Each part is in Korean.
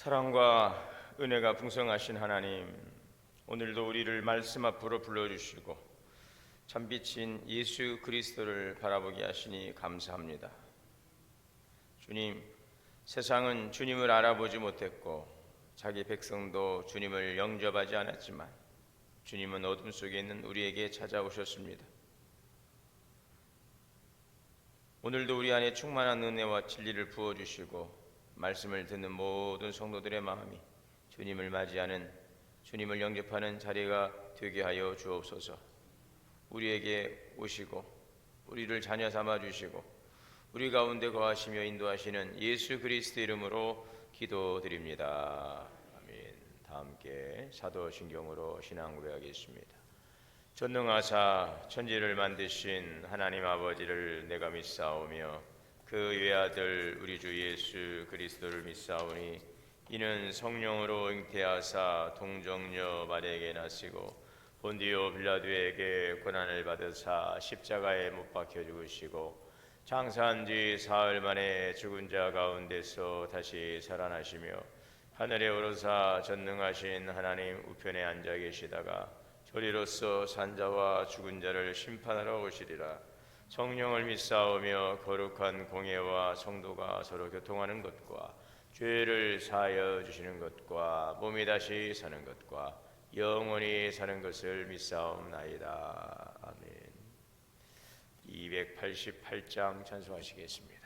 사랑과 은혜가 풍성하신 하나님, 오늘도 우리를 말씀 앞으로 불러주시고 참빛인 예수 그리스도를 바라보게 하시니 감사합니다. 주님, 세상은 주님을 알아보지 못했고 자기 백성도 주님을 영접하지 않았지만 주님은 어둠 속에 있는 우리에게 찾아오셨습니다. 오늘도 우리 안에 충만한 은혜와 진리를 부어주시고 말씀을 듣는 모든 성도들의 마음이 주님을 맞이하는, 주님을 영접하는 자리가 되게 하여 주옵소서. 우리에게 오시고 우리를 자녀 삼아 주시고 우리 가운데 거하시며 인도하시는 예수 그리스도 이름으로 기도드립니다. 아멘. 다 함께 사도신경으로 신앙 고백하겠습니다. 전능하사 천지를 만드신 하나님 아버지를 내가 믿사오며 그 외아들 우리 주 예수 그리스도를 믿사오니 이는 성령으로 잉태하사 동정녀 마리아에게 나시고 본디오 빌라도에게 고난을 받으사 십자가에 못 박혀 죽으시고 장사한 뒤 사흘 만에 죽은 자 가운데서 다시 살아나시며 하늘에 오르사 전능하신 하나님 우편에 앉아 계시다가 저리로서 산자와 죽은 자를 심판하러 오시리라. 성령을 믿사오며 거룩한 공예와 성도가 서로 교통하는 것과 죄를 사하여 주시는 것과 몸이 다시 사는 것과 영원히 사는 것을 믿사옵나이다. 아멘. 288장 찬송하시겠습니다.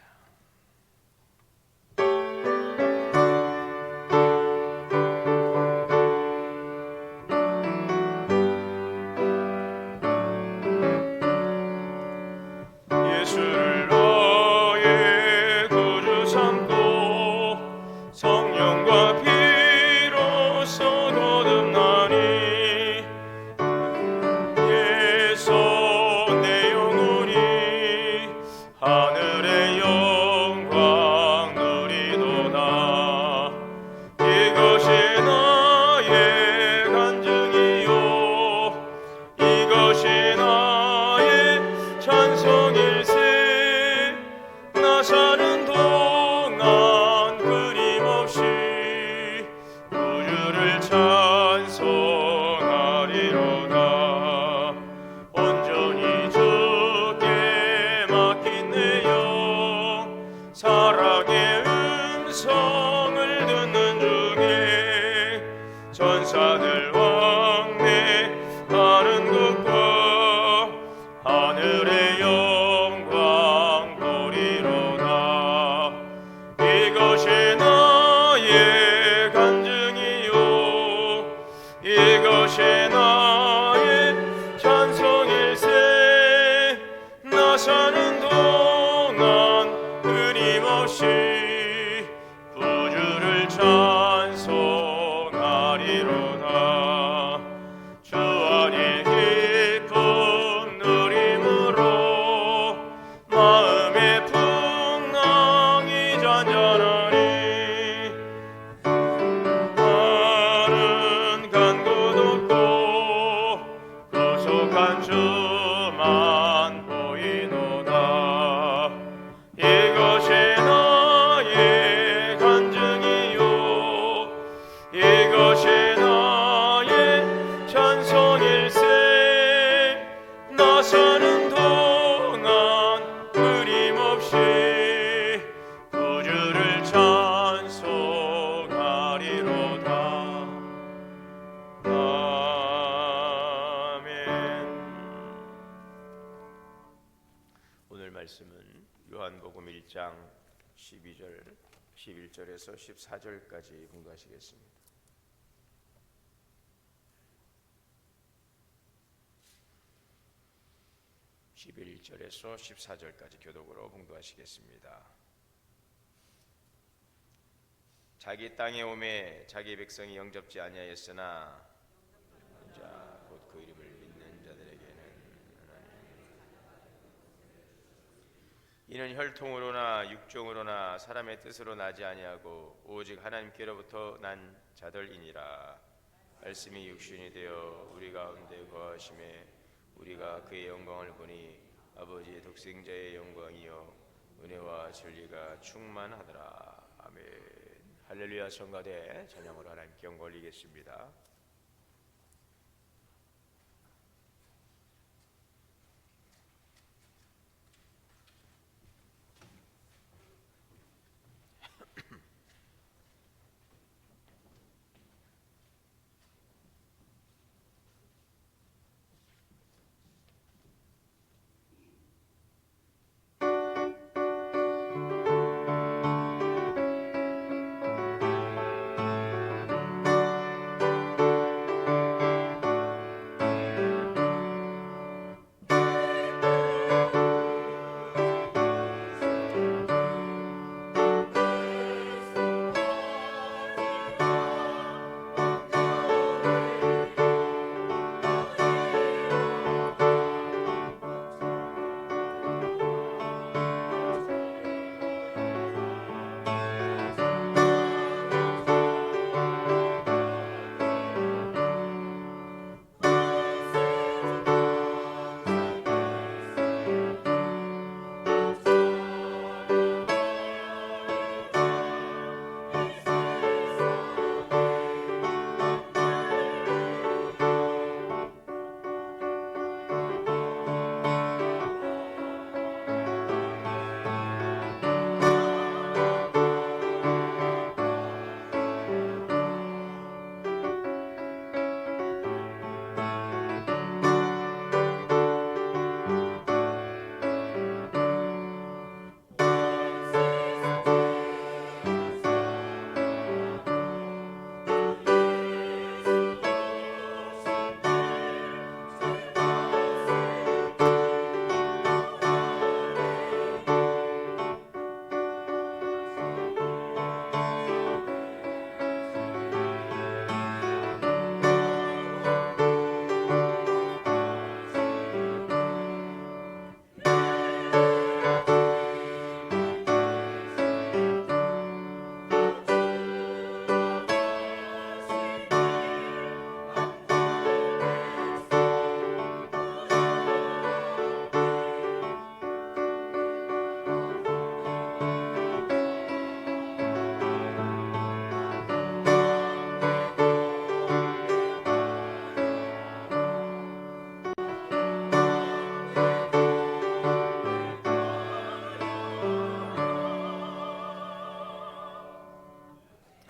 말씀은 요한복음 1장 11절에서 14절까지 공부하시겠습니다. 11절에서 14절까지 교독으로 봉독하시겠습니다. 자기 땅에 오매 자기 백성이 영접지 아니하였으나 자 곧 그 이름을 믿는 자들에게는 이는 혈통으로나 육종으로나 사람의 뜻으로 나지 아니하고 오직 하나님께로부터 난 자들이니라. 말씀이 육신이 되어 우리 가운데 거하심에 우리가 그의 영광을 보니 아버지의 독생자의 영광이요 은혜와 진리가 충만하더라. 아멘. 할렐루야 성가대 찬양으로 하나님께 영광 올리겠습니다.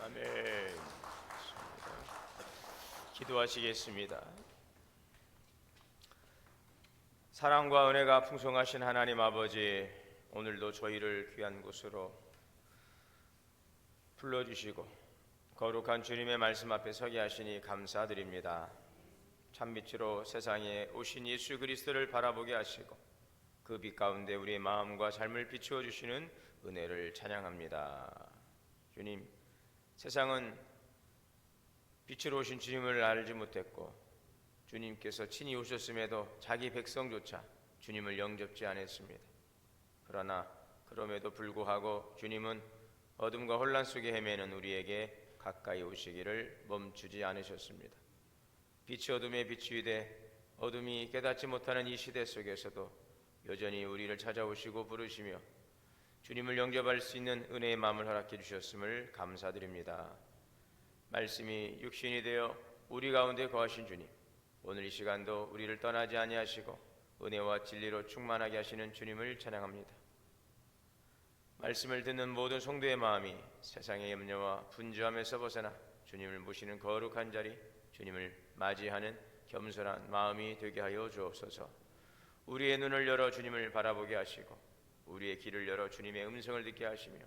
아멘. 기도하시겠습니다. 사랑과 은혜가 풍성하신 하나님 아버지, 오늘도 저희를 귀한 곳으로 불러주시고 거룩한 주님의 말씀 앞에 서게 하시니 감사드립니다. 참빛으로 세상에 오신 예수 그리스도를 바라보게 하시고 그 빛 가운데 우리의 마음과 삶을 비추어 주시는 은혜를 찬양합니다. 주님, 세상은 빛으로 오신 주님을 알지 못했고 주님께서 친히 오셨음에도 자기 백성조차 주님을 영접지 않았습니다. 그러나 그럼에도 불구하고 주님은 어둠과 혼란 속에 헤매는 우리에게 가까이 오시기를 멈추지 않으셨습니다. 빛이 어둠에 비추이되 어둠이 깨닫지 못하는 이 시대 속에서도 여전히 우리를 찾아오시고 부르시며 주님을 영접할 수 있는 은혜의 마음을 허락해 주셨음을 감사드립니다. 말씀이 육신이 되어 우리 가운데 거하신 주님, 오늘 이 시간도 우리를 떠나지 아니하시고 은혜와 진리로 충만하게 하시는 주님을 찬양합니다. 말씀을 듣는 모든 성도의 마음이 세상의 염려와 분주함에서 벗어나 주님을 모시는 거룩한 자리, 주님을 맞이하는 겸손한 마음이 되게 하여 주옵소서. 우리의 눈을 열어 주님을 바라보게 하시고 우리의 귀를 열어 주님의 음성을 듣게 하시며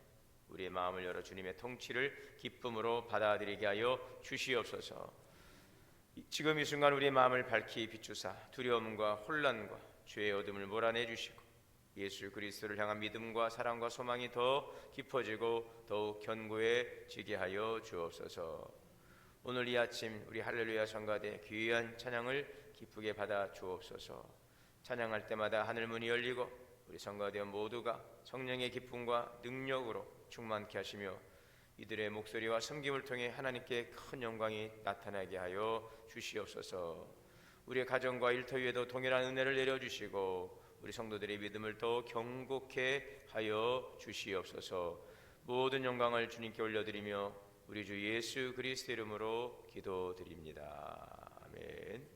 우리의 마음을 열어 주님의 통치를 기쁨으로 받아들이게 하여 주시옵소서. 지금 이 순간 우리의 마음을 밝히 비추사 두려움과 혼란과 죄의 어둠을 몰아내 주시고 예수 그리스도를 향한 믿음과 사랑과 소망이 더 깊어지고 더욱 견고해지게 하여 주옵소서. 오늘 이 아침 우리 할렐루야 성가대 귀한 찬양을 기쁘게 받아 주옵소서. 찬양할 때마다 하늘 문이 열리고 우리 성가대원 모두가 성령의 기쁨과 능력으로 충만케 하시며 이들의 목소리와 섬김을 통해 하나님께 큰 영광이 나타나게 하여 주시옵소서. 우리의 가정과 일터 위에도 동일한 은혜를 내려주시고 우리 성도들의 믿음을 더 견고케 하여 주시옵소서. 모든 영광을 주님께 올려드리며 우리 주 예수 그리스도 이름으로 기도드립니다. 아멘.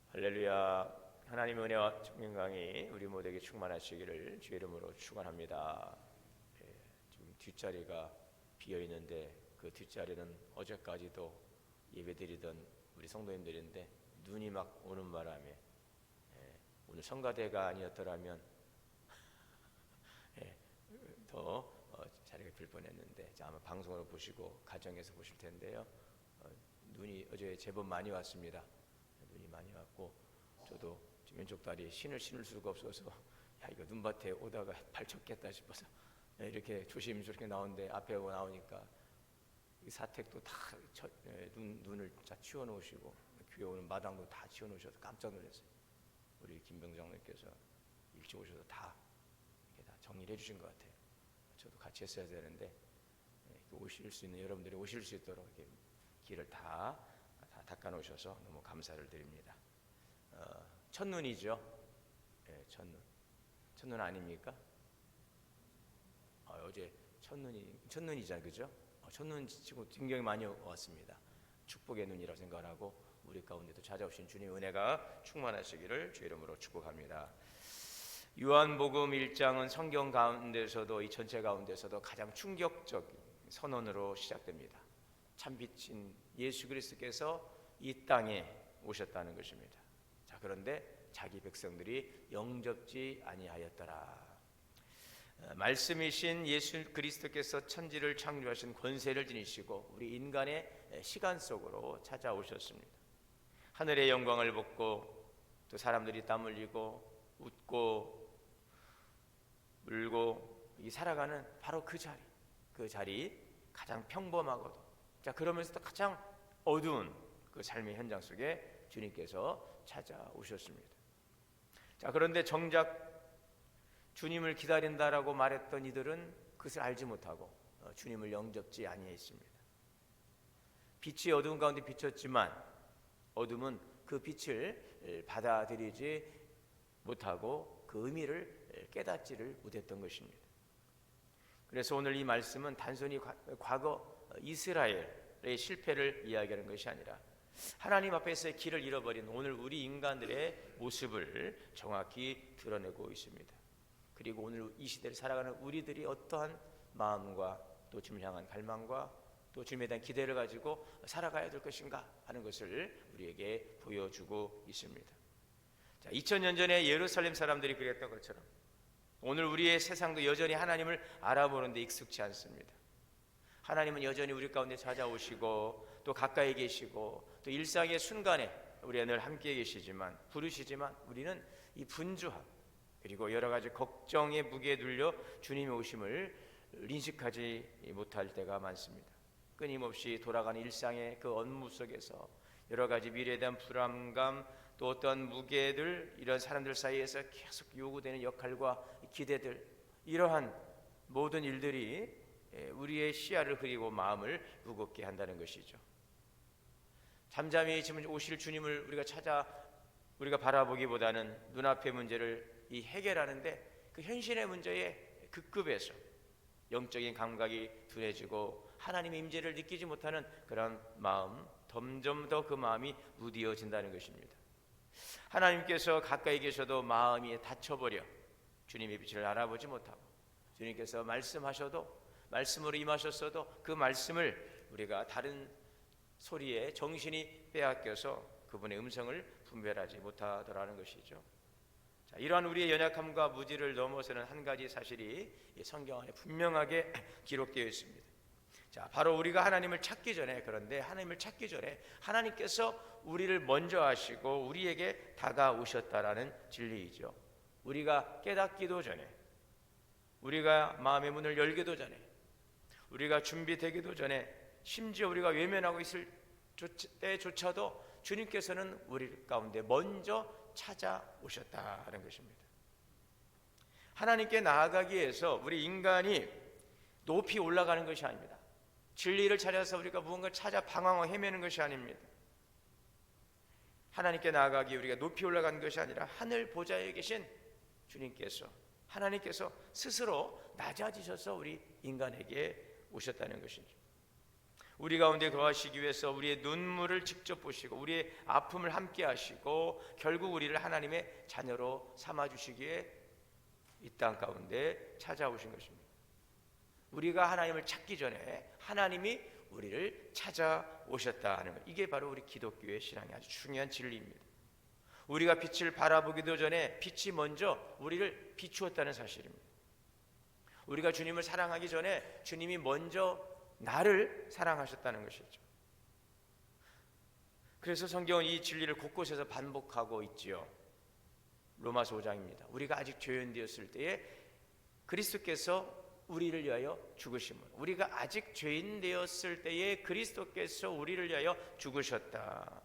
할렐루야. 하나님의 은혜와 평강이 우리 모두에게 충만하시기를 주의 이름으로 축원합니다. 지금 뒷자리가 비어 있는데 그 뒷자리는 어제까지도 예배드리던 우리 성도님들인데 눈이 막 오는 바람에 오늘 성가대가 아니었더라면 더 자리가 빌 뻔했는데 아마 방송으로 보시고 가정에서 보실 텐데요. 눈이 어제 제법 많이 왔습니다. 눈이 많이 왔고 저도 왼쪽 다리에 신을 신을 수가 없어서 야 이거 눈밭에 오다가 발쳤겠다 싶어서 이렇게 조심스럽게 나오는데 앞에 나오니까 이 사택도 다 눈을 다 치워놓으시고 교회 오는 마당도 다 치워놓으셔서 깜짝 놀랐어요. 우리 김병장님께서 일찍 오셔서 다 이렇게 다 정리를 해주신 것 같아요. 저도 같이 했어야 되는데 오실 수 있는 여러분들이 오실 수 있도록 이렇게 길을 다 닦아놓으셔서 너무 감사를 드립니다. 첫눈이죠. 첫눈 아닙니까? 어제 첫눈이잖아요, 그죠? 첫눈 치고 굉장히 많이 왔습니다. 축복의 눈이라고 생각하고 우리 가운데도 찾아오신 주님 은혜가 충만하시기를 주 이름으로 축복합니다. 요한복음 1장은 성경 가운데서도 이 전체 가운데서도 가장 충격적인 선언으로 시작됩니다. 참빛인 예수 그리스도께서 이 땅에 오셨다는 것입니다. 자, 그런데 자기 백성들이 영접지 아니하였더라. 말씀이신 예수 그리스도께서 천지를 창조하신 권세를 지니시고 우리 인간의 시간 속으로 찾아오셨습니다. 하늘의 영광을 벗고 또 사람들이 땀 흘리고 웃고 울고 살아가는 바로 그 자리 가장 평범하고도 자 그러면서도 가장 어두운 그 삶의 현장 속에 주님께서 찾아오셨습니다. 자 그런데 정작 주님을 기다린다라고 말했던 이들은 그것을 알지 못하고 주님을 영접지 아니했습니다. 빛이 어두운 가운데 비쳤지만 어둠은 그 빛을 받아들이지 못하고 그 의미를 깨닫지를 못했던 것입니다. 그래서 오늘 이 말씀은 단순히 과거 이스라엘의 실패를 이야기하는 것이 아니라 하나님 앞에서의 길을 잃어버린 오늘 우리 인간들의 모습을 정확히 드러내고 있습니다. 그리고 오늘 이 시대를 살아가는 우리들이 어떠한 마음과 또 주님을 향한 갈망과 또 주님에 대한 기대를 가지고 살아가야 될 것인가 하는 것을 우리에게 보여주고 있습니다. 자, 2000년 전에 예루살렘 사람들이 그랬던 것처럼 오늘 우리의 세상도 여전히 하나님을 알아보는 데 익숙치 않습니다. 하나님은 여전히 우리 가운데 찾아오시고 또 가까이 계시고 또 일상의 순간에 우리와 늘 함께 계시지만 부르시지만 우리는 이 분주함 그리고 여러 가지 걱정의 무게에 눌려 주님의 오심을 인식하지 못할 때가 많습니다. 끊임없이 돌아가는 일상의 그 업무 속에서 여러 가지 미래에 대한 불안감 또 어떤 무게들 이런 사람들 사이에서 계속 요구되는 역할과 기대들 이러한 모든 일들이 우리의 시야를 흐리고 마음을 무겁게 한다는 것이죠. 잠잠히 지금 오실 주님을 우리가 바라보기보다는 눈앞의 문제를 이 해결하는데 그 현실의 문제에 급급해서 영적인 감각이 둔해지고 하나님의 임재를 느끼지 못하는 그런 마음 점점 더 그 마음이 무디어진다는 것입니다. 하나님께서 가까이 계셔도 마음이 닫혀버려 주님의 빛을 알아보지 못하고 주님께서 말씀하셔도 말씀으로 임하셨어도 그 말씀을 우리가 다른 소리에 정신이 빼앗겨서 그분의 음성을 분별하지 못하더라는 것이죠. 자, 이러한 우리의 연약함과 무지를 넘어서는 한 가지 사실이 성경 안에 분명하게 기록되어 있습니다. 자, 바로 우리가 하나님을 찾기 전에 그런데 하나님을 찾기 전에 하나님께서 우리를 먼저 하시고 우리에게 다가오셨다라는 진리이죠. 우리가 깨닫기도 전에 우리가 마음의 문을 열기도 전에 우리가 준비되기도 전에 심지어 우리가 외면하고 있을 때조차도 주님께서는 우리 가운데 먼저 찾아오셨다는 것입니다. 하나님께 나아가기 위해서 우리 인간이 높이 올라가는 것이 아닙니다. 진리를 찾아서 우리가 무언가를 찾아 방황하고 헤매는 것이 아닙니다. 하나님께 나아가기 우리가 높이 올라가는 것이 아니라 하늘 보좌에 계신 주님께서 하나님께서 스스로 낮아지셔서 우리 인간에게 오셨다는 것이죠. 우리 가운데 거하시기 위해서 우리의 눈물을 직접 보시고 우리의 아픔을 함께 하시고 결국 우리를 하나님의 자녀로 삼아주시기에 이 땅 가운데 찾아오신 것입니다. 우리가 하나님을 찾기 전에 하나님이 우리를 찾아오셨다는 것, 이게 바로 우리 기독교의 신앙의 아주 중요한 진리입니다. 우리가 빛을 바라보기도 전에 빛이 먼저 우리를 비추었다는 사실입니다. 우리가 주님을 사랑하기 전에 주님이 먼저 나를 사랑하셨다는 것이죠. 그래서 성경은 이 진리를 곳곳에서 반복하고 있지요. 로마서 5장입니다. 우리가 아직 죄인 되었을 때에 그리스도께서 우리를 위하여 죽으심을, 우리가 아직 죄인 되었을 때에 그리스도께서 우리를 위하여 죽으셨다.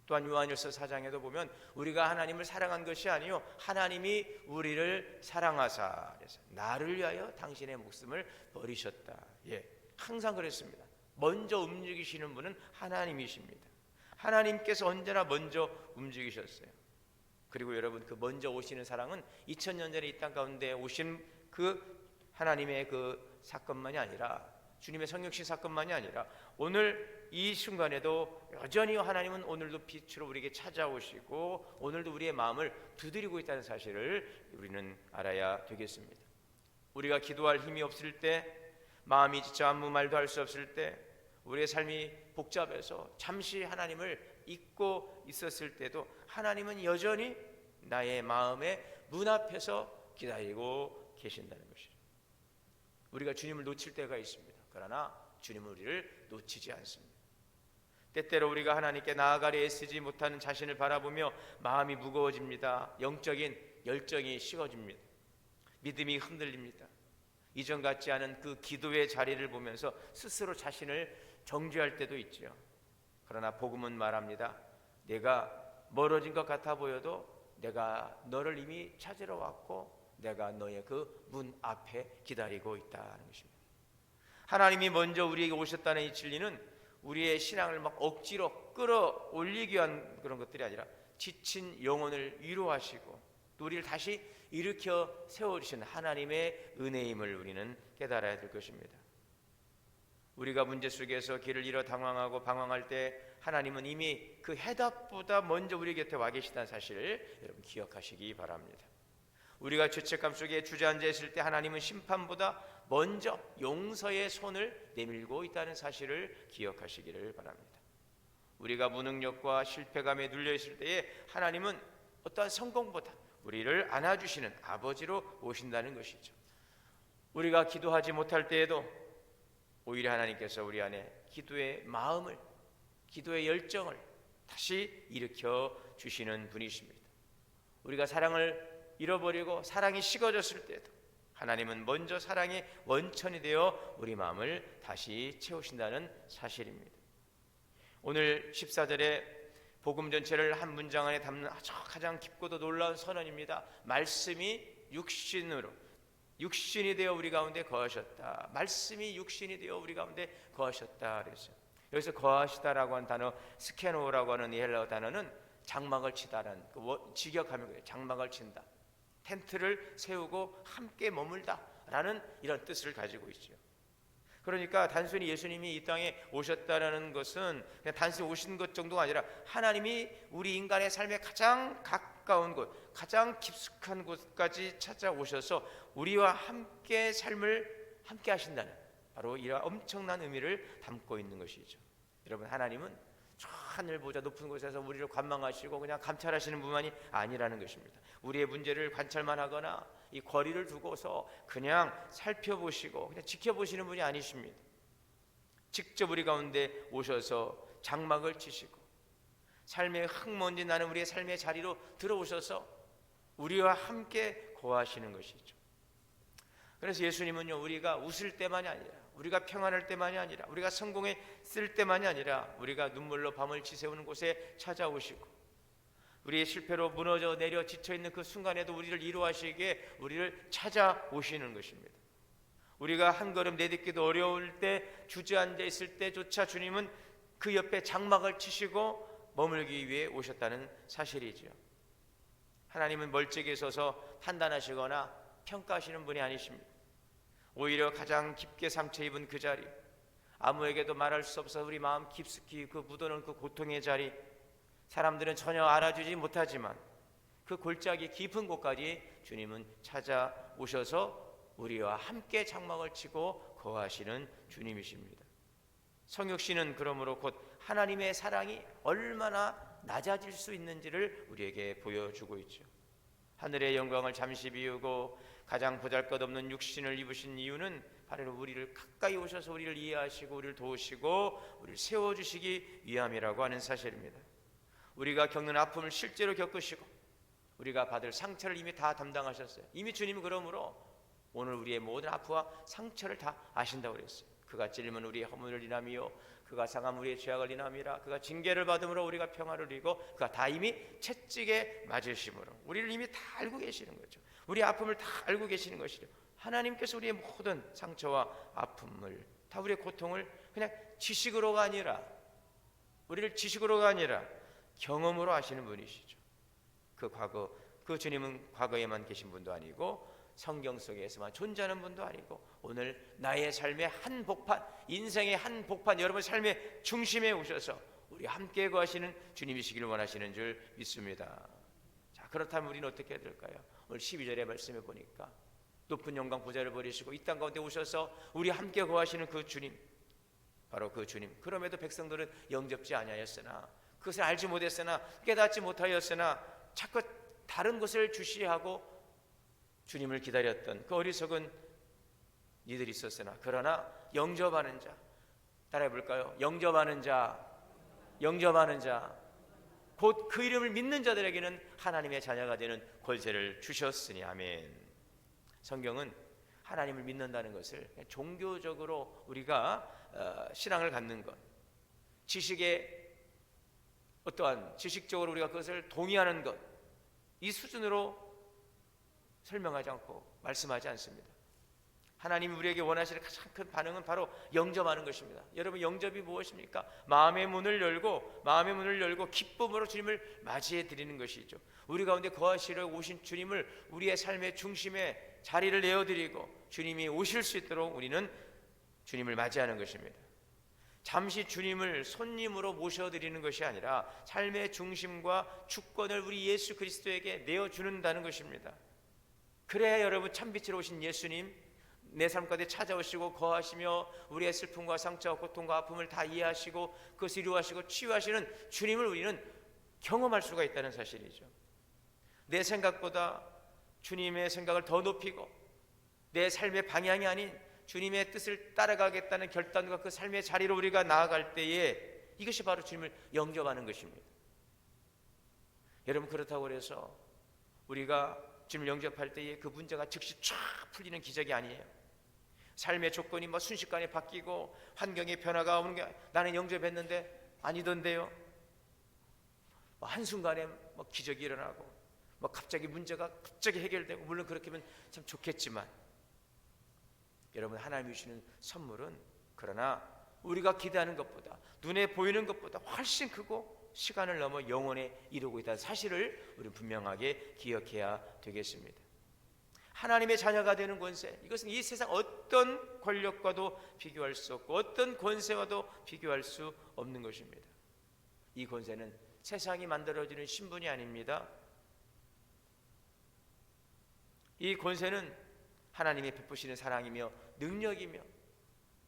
또한 요한일서 4장에도 보면 우리가 하나님을 사랑한 것이 아니요 하나님이 우리를 사랑하사 그래서 나를 위하여 당신의 목숨을 버리셨다. 항상 그랬습니다. 먼저 움직이시는 분은 하나님이십니다. 하나님께서 언제나 먼저 움직이셨어요. 그리고 여러분, 그 먼저 오시는 사랑은 2000년 전에 이 땅 가운데 오신 그 하나님의 그 사건만이 아니라, 주님의 성육신 사건만이 아니라 오늘 이 순간에도 여전히 하나님은 오늘도 빛으로 우리에게 찾아오시고 오늘도 우리의 마음을 두드리고 있다는 사실을 우리는 알아야 되겠습니다. 우리가 기도할 힘이 없을 때, 마음이 지쳐 아무 말도 할 수 없을 때, 우리의 삶이 복잡해서 잠시 하나님을 잊고 있었을 때도 하나님은 여전히 나의 마음의 문 앞에서 기다리고 계신다는 것이죠. 우리가 주님을 놓칠 때가 있습니다. 그러나 주님은 우리를 놓치지 않습니다. 때때로 우리가 하나님께 나아가려 애쓰지 못하는 자신을 바라보며 마음이 무거워집니다. 영적인 열정이 식어집니다. 믿음이 흔들립니다. 이전 같지 않은 그 기도의 자리를 보면서 스스로 자신을 정죄할 때도 있죠. 그러나 복음은 말합니다. 내가 멀어진 것 같아 보여도 내가 너를 이미 찾으러 왔고 내가 너의 그 문 앞에 기다리고 있다는 것입니다. 하나님이 먼저 우리에게 오셨다는 이 진리는 우리의 신앙을 막 억지로 끌어올리기 위한 그런 것들이 아니라 지친 영혼을 위로하시고 또 우리를 다시 일으켜 세워주시는 하나님의 은혜임을 우리는 깨달아야 될 것입니다. 우리가 문제 속에서 길을 잃어 당황하고 방황할 때 하나님은 이미 그 해답보다 먼저 우리 곁에 와 계시다는 사실을 여러분 기억하시기 바랍니다. 우리가 죄책감 속에 주저앉아 있을 때 하나님은 심판보다 먼저 용서의 손을 내밀고 있다는 사실을 기억하시기를 바랍니다. 우리가 무능력과 실패감에 눌려 있을 때에 하나님은 어떠한 성공보다 우리를 안아주시는 아버지로 오신다는 것이죠. 우리가 기도하지 못할 때에도 오히려 하나님께서 우리 안에 기도의 마음을, 기도의 열정을 다시 일으켜 주시는 분이십니다. 우리가 사랑을 잃어버리고 사랑이 식어졌을 때도 하나님은 먼저 사랑의 원천이 되어 우리 마음을 다시 채우신다는 사실입니다. 오늘 14절에 복음 전체를 한 문장 안에 담는 가장 깊고도 놀라운 선언입니다. 말씀이 육신이 되어 우리 가운데 거하셨다. 말씀이 육신이 되어 우리 가운데 거하셨다 그랬어요. 여기서 거하시다라고 하는 단어, 스케노라고 하는 이 헬라어 단어는 장막을 치다라는 직역하는 거예요. 장막을 친다, 텐트를 세우고 함께 머물다라는 이런 뜻을 가지고 있죠. 그러니까 단순히 예수님이 이 땅에 오셨다라는 것은 그냥 단순히 오신 것 정도가 아니라 하나님이 우리 인간의 삶에 가장 가까운 곳, 가장 깊숙한 곳까지 찾아오셔서 우리와 함께 삶을 함께 하신다는 바로 이런 엄청난 의미를 담고 있는 것이죠. 여러분, 하나님은 저 하늘 보좌 높은 곳에서 우리를 관망하시고 그냥 감찰하시는 분만이 아니라는 것입니다. 우리의 문제를 관찰만 하거나 이 거리를 두고서 그냥 살펴보시고 그냥 지켜보시는 분이 아니십니다. 직접 우리 가운데 오셔서 장막을 치시고 삶의 흙먼지 나는 우리의 삶의 자리로 들어오셔서 우리와 함께 거하시는 것이죠. 그래서 예수님은요, 우리가 웃을 때만이 아니라, 우리가 평안할 때만이 아니라, 우리가 성공했을 때만이 아니라 우리가 눈물로 밤을 지새우는 곳에 찾아오시고 우리의 실패로 무너져 내려 지쳐있는 그 순간에도 우리를 위로하시기에 우리를 찾아오시는 것입니다. 우리가 한 걸음 내딛기도 어려울 때, 주저앉아 있을 때조차 주님은 그 옆에 장막을 치시고 머물기 위해 오셨다는 사실이죠. 하나님은 멀찍이 서서 판단하시거나 평가하시는 분이 아니십니다. 오히려 가장 깊게 상처 입은 그 자리, 아무에게도 말할 수 없어 우리 마음 깊숙이 그 묻어놓은 그 고통의 자리, 사람들은 전혀 알아주지 못하지만 그 골짜기 깊은 곳까지 주님은 찾아오셔서 우리와 함께 장막을 치고 거하시는 주님이십니다. 성육신은 그러므로 곧 하나님의 사랑이 얼마나 낮아질 수 있는지를 우리에게 보여주고 있죠. 하늘의 영광을 잠시 비우고 가장 보잘것없는 육신을 입으신 이유는 바로 우리를 가까이 오셔서 우리를 이해하시고 우리를 도우시고 우리를 세워주시기 위함이라고 하는 사실입니다. 우리가 겪는 아픔을 실제로 겪으시고 우리가 받을 상처를 이미 다 담당하셨어요. 이미 주님은 그러므로 오늘 우리의 모든 아픔과 상처를 다 아신다고 그랬어요. 그가 찔림은 우리의 허물을 인함이요 그가 상함 우리의 죄악을 인함이라. 그가 징계를 받음으로 우리가 평화를 이루고 그가 다 이미 채찍에 맞으심으로. 우리를 이미 다 알고 계시는 거죠. 우리 아픔을 다 알고 계시는 것이죠. 하나님께서 우리의 모든 상처와 아픔을 다 우리의 고통을 그냥 지식으로가 아니라 우리를 지식으로가 아니라 경험으로 하시는 분이시죠. 그 주님은 과거에만 계신 분도 아니고 성경 속에서만 존재하는 분도 아니고 오늘 나의 삶의 한복판, 인생의 한복판, 여러분 삶의 중심에 오셔서 우리 함께 거하시는 주님이시기를 원하시는 줄 믿습니다. 자, 그렇다면 우리는 어떻게 해야 될까요? 오늘 12절의 말씀에 보니까 높은 영광 보좌를 버리시고 이 땅 가운데 오셔서 우리 함께 거하시는 그 주님, 바로 그 주님. 그럼에도 백성들은 영접지 아니하였으나, 그것을 알지 못했으나, 깨닫지 못하였으나 자꾸 다른 것을 주시하고 주님을 기다렸던 그 어리석은 이들이 있었으나, 그러나 영접하는 자, 따라해 볼까요? 영접하는 자, 영접하는 자, 곧 그 이름을 믿는 자들에게는 하나님의 자녀가 되는 권세를 주셨으니. 아멘. 성경은 하나님을 믿는다는 것을 종교적으로 우리가 신앙을 갖는 것, 지식의 어떠한 지식적으로 우리가 그것을 동의하는 것, 이 수준으로 설명하지 않고 말씀하지 않습니다. 하나님이 우리에게 원하시는 가장 큰 반응은 바로 영접하는 것입니다. 여러분, 영접이 무엇입니까? 마음의 문을 열고 기쁨으로 주님을 맞이해 드리는 것이죠. 우리 가운데 거하시려 오신 주님을 우리의 삶의 중심에 자리를 내어드리고 주님이 오실 수 있도록 우리는 주님을 맞이하는 것입니다. 잠시 주님을 손님으로 모셔드리는 것이 아니라 삶의 중심과 주권을 우리 예수 그리스도에게 내어주는다는 것입니다. 그래야 여러분, 참빛으로 오신 예수님 내 삶 가운데 찾아오시고 거하시며 우리의 슬픔과 상처와 고통과 아픔을 다 이해하시고 그것을 이루하시고 치유하시는 주님을 우리는 경험할 수가 있다는 사실이죠. 내 생각보다 주님의 생각을 더 높이고 내 삶의 방향이 아닌 주님의 뜻을 따라가겠다는 결단과 그 삶의 자리로 우리가 나아갈 때에 이것이 바로 주님을 영접하는 것입니다. 여러분, 그렇다고 해서 우리가 주님을 영접할 때에 그 문제가 즉시 쫙 풀리는 기적이 아니에요. 삶의 조건이 순식간에 바뀌고 환경의 변화가 오는 게 나는 영접했는데 아니던데요. 한순간에 기적이 일어나고 갑자기 문제가 갑자기 해결되고, 물론 그렇게 하면 참 좋겠지만 여러분, 하나님이 주시는 선물은 그러나 우리가 기대하는 것보다 눈에 보이는 것보다 훨씬 크고 시간을 넘어 영원에 이루고 있다는 사실을 우리는 분명하게 기억해야 되겠습니다. 하나님의 자녀가 되는 권세, 이것은 이 세상 어떤 권력과도 비교할 수 없고 어떤 권세와도 비교할 수 없는 것입니다. 이 권세는 세상이 만들어지는 신분이 아닙니다. 이 권세는 하나님이 베푸시는 사랑이며 능력이며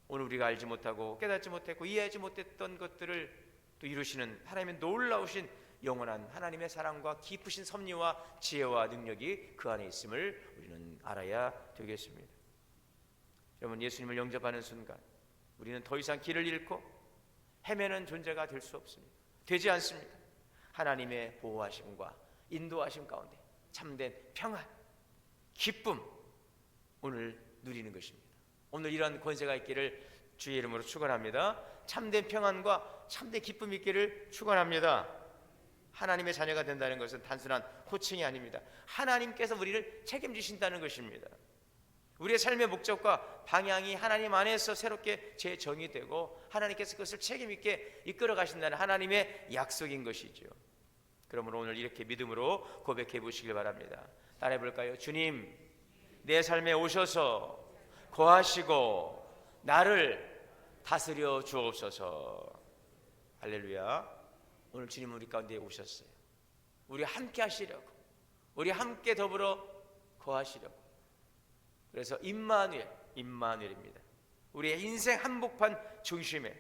오늘 우리가 알지 못하고 깨닫지 못했고 이해하지 못했던 것들을 또 이루시는 하나님의 놀라우신 영원한 하나님의 사랑과 깊으신 섭리와 지혜와 능력이 그 안에 있음을 우리는 알아야 되겠습니다. 여러분, 예수님을 영접하는 순간 우리는 더 이상 길을 잃고 헤매는 존재가 될 수 없습니다. 되지 않습니다. 하나님의 보호하심과 인도하심 가운데 참된 평안, 기쁨 오늘 누리는 것입니다. 오늘 이러한 권세가 있기를 주의 이름으로 축원합니다. 참된 평안과 참된 기쁨이 있기를 축원합니다. 하나님의 자녀가 된다는 것은 단순한 호칭이 아닙니다. 하나님께서 우리를 책임지신다는 것입니다. 우리의 삶의 목적과 방향이 하나님 안에서 새롭게 재정의되고 하나님께서 그것을 책임있게 이끌어 가신다는 하나님의 약속인 것이죠. 그러므로 오늘 이렇게 믿음으로 고백해 보시길 바랍니다. 따라해 볼까요? 주님, 내 삶에 오셔서 거하시고 나를 다스려 주옵소서. 할렐루야. 오늘 주님 우리 가운데 오셨어요. 우리 함께 하시려고, 우리 함께 더불어 거하시려고. 그래서 임마누엘입니다. 우리의 인생 한복판 중심에,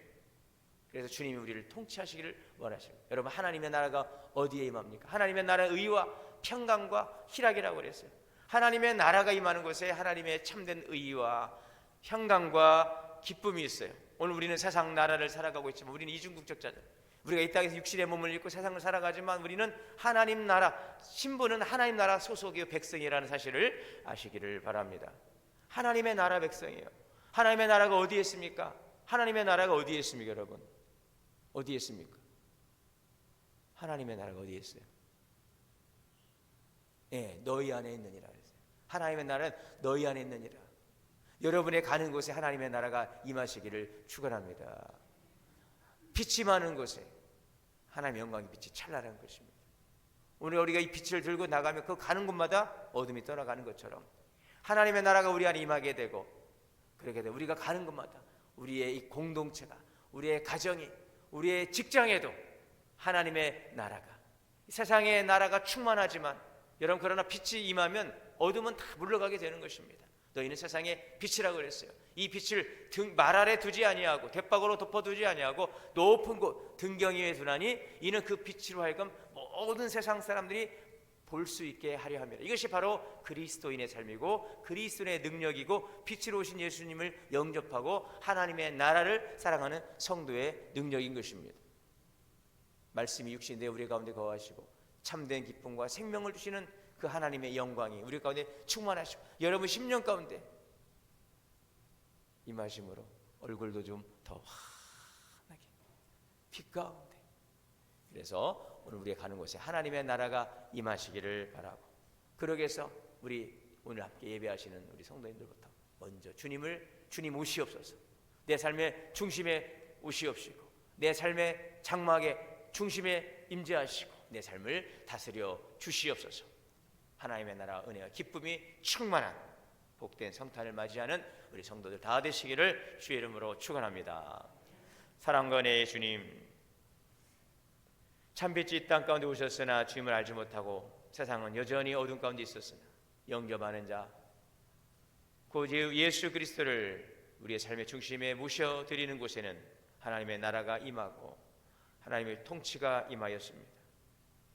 그래서 주님이 우리를 통치하시기를 원하십니다. 여러분, 하나님의 나라가 어디에 임합니까? 하나님의 나라의 의와 평강과 희락이라고 그랬어요. 하나님의 나라가 임하는 곳에 하나님의 참된 의와 평강과 기쁨이 있어요. 오늘 우리는 세상 나라를 살아가고 있지만 우리는 이중국적자들, 우리가 이 땅에서 육신의 몸을 입고 세상을 살아가지만 우리는 하나님 나라, 신분은 하나님 나라 소속의 백성이라는 사실을 아시기를 바랍니다. 하나님의 나라 백성이에요. 하나님의 나라가 어디에 있습니까? 하나님의 나라가 어디에 있습니까, 여러분? 어디에 있습니까? 하나님의 나라가 어디에 있어요? 예, 너희 안에 있느니라 그랬어요. 하나님의 나라는 너희 안에 있느니라. 여러분의 가는 곳에 하나님의 나라가 임하시기를 축원합니다. 빛이 많은 곳에 하나님의 영광의 빛이 찬란한 것입니다. 오늘 우리가 이 빛을 들고 나가면 그 가는 곳마다 어둠이 떠나가는 것처럼 하나님의 나라가 우리 안에 임하게 되고, 그렇게 되고 우리가 가는 곳마다 우리의 이 공동체가, 우리의 가정이, 우리의 직장에도 하나님의 나라가, 세상의 나라가 충만하지만 여러분, 그러나 빛이 임하면 어둠은 다 물러가게 되는 것입니다. 너희는 세상의 빛이라고 그랬어요. 이 빛을 말 아래 두지 아니하고 대박으로 덮어두지 아니하고 높은 곳 등경 위에 두나니 이는 그 빛으로 하여금 모든 세상 사람들이 볼 수 있게 하려 합니다. 이것이 바로 그리스도인의 삶이고 그리스도인의 능력이고 빛으로 오신 예수님을 영접하고 하나님의 나라를 사랑하는 성도의 능력인 것입니다. 말씀이 육신이 되어 우리 가운데 거하시고 참된 기쁨과 생명을 주시는 그 하나님의 영광이 우리 가운데 충만하시고 여러분 10년 가운데 임하심으로 얼굴도 좀 더 환하게 빛 가운데, 그래서 오늘 우리가 가는 곳에 하나님의 나라가 임하시기를 바라고, 그러기 위해서 우리 오늘 함께 예배하시는 우리 성도님들부터 먼저 주님 오시옵소서. 내 삶의 중심에 오시옵시고 내 삶의 장막의 중심에 임재하시고 내 삶을 다스려 주시옵소서. 하나님의 나라 은혜와 기쁨이 충만한 복된 성탄을 맞이하는 우리 성도들 다 되시기를 주의 이름으로 축원합니다. 사랑과 은혜의 주님, 참빛이 이 땅 가운데 오셨으나 주님을 알지 못하고 세상은 여전히 어둠 가운데 있었으나 영접하는 자 곧 예수 그리스도를 우리의 삶의 중심에 모셔드리는 곳에는 하나님의 나라가 임하고 하나님의 통치가 임하였습니다.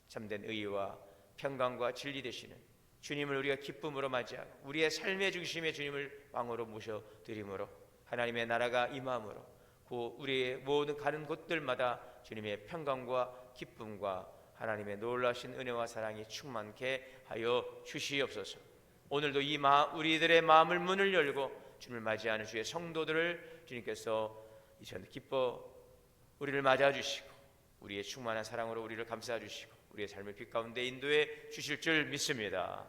참된 의와 평강과 진리 되시는 주님을 우리가 기쁨으로 맞이하고 우리의 삶의 중심에 주님을 왕으로 모셔드림으로 하나님의 나라가 임함으로 우리의 모든 가는 곳들마다 주님의 평강과 기쁨과 하나님의 놀라신 은혜와 사랑이 충만케 하여 주시옵소서. 오늘도 우리들의 마음을 문을 열고 주님을 맞이하는 주의 성도들을 주님께서 이전 기뻐 우리를 맞아 주시고 우리의 충만한 사랑으로 우리를 감싸 주시고 우리의 삶을 빛 가운데 인도해 주실 줄 믿습니다.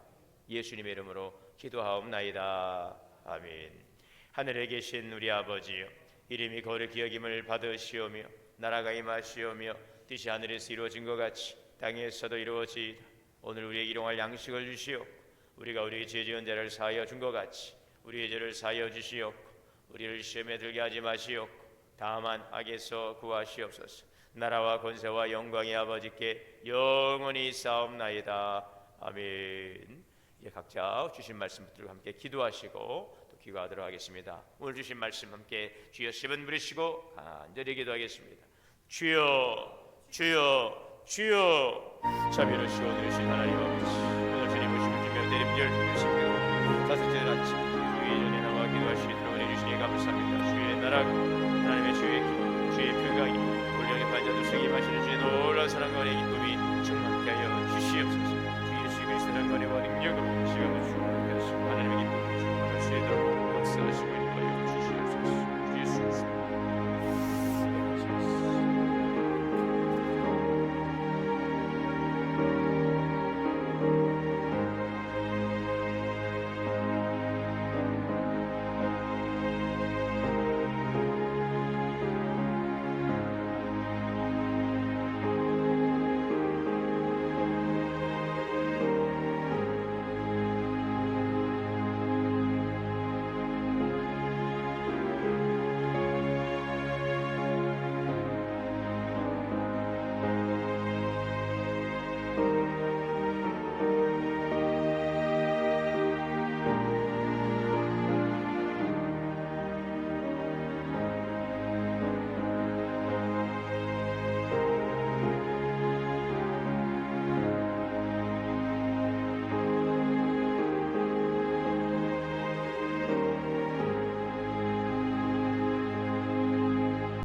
예수님의 이름으로 기도하옵나이다. 아멘. 하늘에 계신 우리 아버지여, 이름이 거룩히 여김을 받으시오며 나라가 임하시오며 뜻이 하늘에서 이루어진 것 같이 땅에서도 이루어지이다. 오늘 우리에게 일용할 양식을 주시옵고 우리가 우리에게 죄 지은 자를 사하여 준 것 같이 우리의 죄를 사하여 주시옵고 우리를 시험에 들게 하지 마시옵고 다만 악에서 구하시옵소서. 나라와 권세와 영광의 아버지께 영원히 싸움나이다. 아멘. 이제 각자 주신 말씀 붙들고 함께 기도하시고 또 기도하도록 하겠습니다. 오늘 주신 말씀 함께 주여 10번 부르시고 간절히 기도하겠습니다. 주여 주여 주여. 자비로우시고 은혜로우신 하나님 아버지, 오늘 주님 오심을 주며 내림절 주시고 다섯째 아침 주의 전에 나와 기도하시도록 은혜 주시니 감사합니다. 주의 나라 하나님의 주의 기쁨 주의 평강이 올령의 반자들 속에 마시는 주의 놀라운 사랑과 은혜의 기쁨이 충만케 하여 주시옵소서.